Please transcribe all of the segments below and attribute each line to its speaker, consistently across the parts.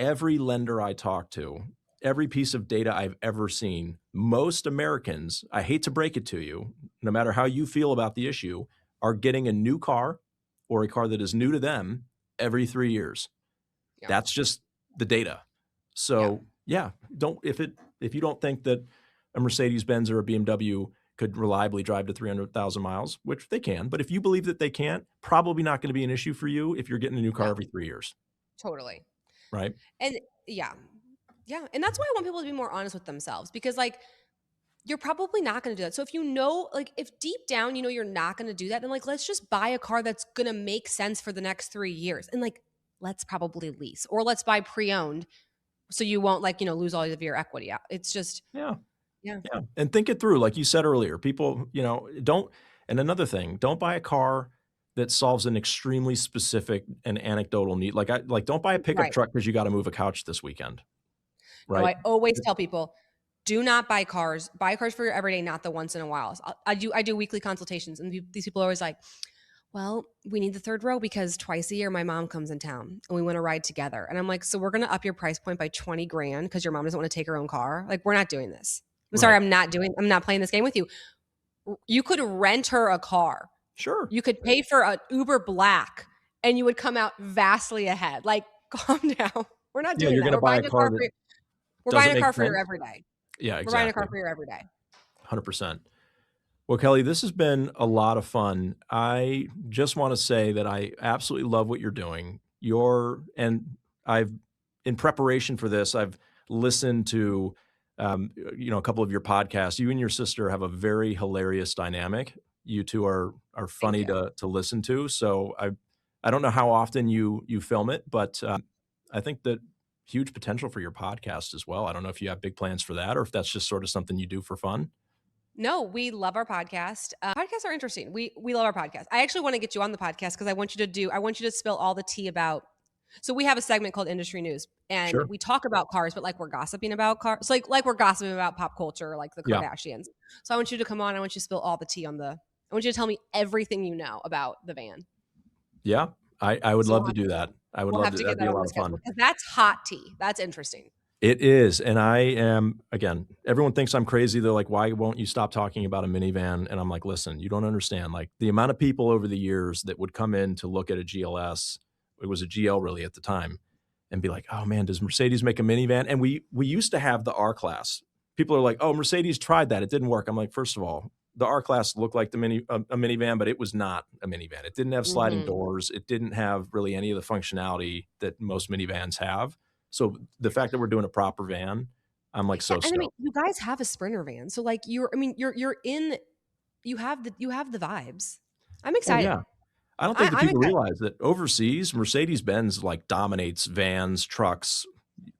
Speaker 1: every lender I talk to, every piece of data I've ever seen, most Americans, I hate to break it to you, no matter how you feel about the issue, are getting a new car or a car that is new to them every 3 years.
Speaker 2: Yeah.
Speaker 1: That's just the data. So yeah, if you don't think that a Mercedes-Benz or a BMW could reliably drive to 300,000 miles, which they can, but if you believe that they can't, probably not going to be an issue for you if you're getting a new car
Speaker 2: No,
Speaker 1: every 3 years,
Speaker 2: totally.
Speaker 1: right?
Speaker 2: And yeah. Yeah. And that's why I want people to be more honest with themselves, because like you're probably not going to do that. So if you know, like if deep down you know you're not going to do that, then like let's just buy a car that's going to make sense for the next 3 years. And like let's probably lease, or let's buy pre-owned so you won't like, lose all of your equity out. It's just
Speaker 1: Yeah.
Speaker 2: yeah.
Speaker 1: Yeah. And think it through. Like you said earlier, people, don't, and another thing, don't buy a car that solves an extremely specific and anecdotal need. Like don't buy a pickup
Speaker 2: Right.
Speaker 1: truck because you got to move a couch this weekend.
Speaker 2: No,
Speaker 1: Right.
Speaker 2: I always tell people, do not buy cars. Buy cars for your everyday, not the once in a while. I do weekly consultations, and these people are always like, well, we need the third row because twice a year my mom comes in town and we want to ride together. And I'm like, so we're going to up your price point by 20 grand because your mom doesn't want to take her own car. Like, we're not doing this. I'm sorry.
Speaker 1: Right.
Speaker 2: I'm not playing this game with you. You could rent her a car.
Speaker 1: Sure.
Speaker 2: You could pay for an Uber Black and you would come out vastly ahead. Like, calm down. We're not doing
Speaker 1: You're
Speaker 2: that.
Speaker 1: going to buy a car that
Speaker 2: We're
Speaker 1: doesn't
Speaker 2: buying a
Speaker 1: make
Speaker 2: car for your
Speaker 1: sense.
Speaker 2: everyday.
Speaker 1: Yeah,
Speaker 2: We're buying a car
Speaker 1: exactly.
Speaker 2: for your everyday.
Speaker 1: 100%. Well, Kelly, this has been a lot of fun. I just want to say that I absolutely love what you're doing. In preparation for this, I've listened to, a couple of your podcasts. You and your sister have a very hilarious dynamic. You two are funny to listen to. So I don't know how often you film it, but I think that huge potential for your podcast as well. I don't know if you have big plans for that or if that's just sort of something you do for fun.
Speaker 2: No, we love our podcast. Podcasts are interesting. We love our podcast. I actually want to get you on the podcast because I want you to spill all the tea about. So we have a segment called Industry News, and
Speaker 1: Sure.
Speaker 2: we talk about cars, but like we're gossiping about cars. So like we're gossiping about pop culture, like the
Speaker 1: Yeah.
Speaker 2: Kardashians. So I want you to come on. I want you to spill all the tea I want you to tell me everything you know about the van.
Speaker 1: Yeah. I would
Speaker 2: So
Speaker 1: love to do that. I would
Speaker 2: we'll
Speaker 1: love
Speaker 2: have
Speaker 1: to.
Speaker 2: to get
Speaker 1: That'd be
Speaker 2: that
Speaker 1: a
Speaker 2: on
Speaker 1: lot
Speaker 2: the
Speaker 1: of
Speaker 2: schedule
Speaker 1: fun.
Speaker 2: because that's hot tea. That's interesting.
Speaker 1: It is. And I am, again, everyone thinks I'm crazy. They're like, why won't you stop talking about a minivan? And I'm like, listen, you don't understand. Like the amount of people over the years that would come in to look at a GLS, it was a GL really at the time, and be like, oh man, does Mercedes make a minivan? And we used to have the R Class. People are like, oh, Mercedes tried that. It didn't work. I'm like, first of all, the R Class looked like a minivan, but it was not a minivan. It didn't have sliding doors. It didn't have really any of the functionality that most minivans have. So the fact that we're doing a proper van, I'm like so
Speaker 2: And I
Speaker 1: stoked.
Speaker 2: mean, you guys have a Sprinter van, so like you have the vibes. I'm
Speaker 1: Oh
Speaker 2: excited.
Speaker 1: yeah. I don't think that
Speaker 2: I'm
Speaker 1: people
Speaker 2: excited.
Speaker 1: realize that overseas, Mercedes-Benz like dominates vans, trucks,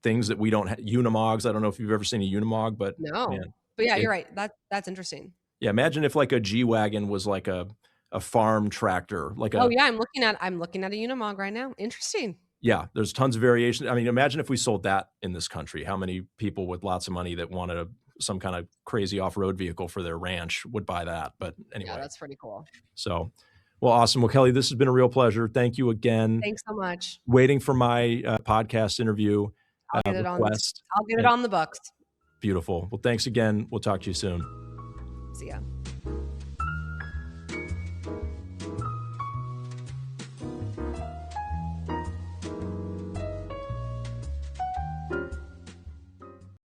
Speaker 1: things that we don't have. Unimogs. I don't know if you've ever seen a Unimog, but
Speaker 2: No,
Speaker 1: man,
Speaker 2: but yeah,
Speaker 1: it,
Speaker 2: you're right. That's interesting.
Speaker 1: yeah. Imagine if like a G-Wagon was like a farm tractor, like
Speaker 2: Oh
Speaker 1: a,
Speaker 2: yeah, I'm looking at a Unimog right now. Interesting.
Speaker 1: yeah, there's tons of variation. I mean, imagine if we sold that in this country, how many people with lots of money that wanted some kind of crazy off-road vehicle for their ranch would buy that. But
Speaker 2: Yeah,
Speaker 1: anyway,
Speaker 2: that's pretty cool.
Speaker 1: so, well, awesome. Well, Kelly, this has been a real pleasure. Thank you again.
Speaker 2: Thanks so much.
Speaker 1: Waiting for my podcast interview
Speaker 2: I'll get it
Speaker 1: request.
Speaker 2: on the books.
Speaker 1: Beautiful. Well, thanks again. We'll talk to you soon.
Speaker 2: See ya.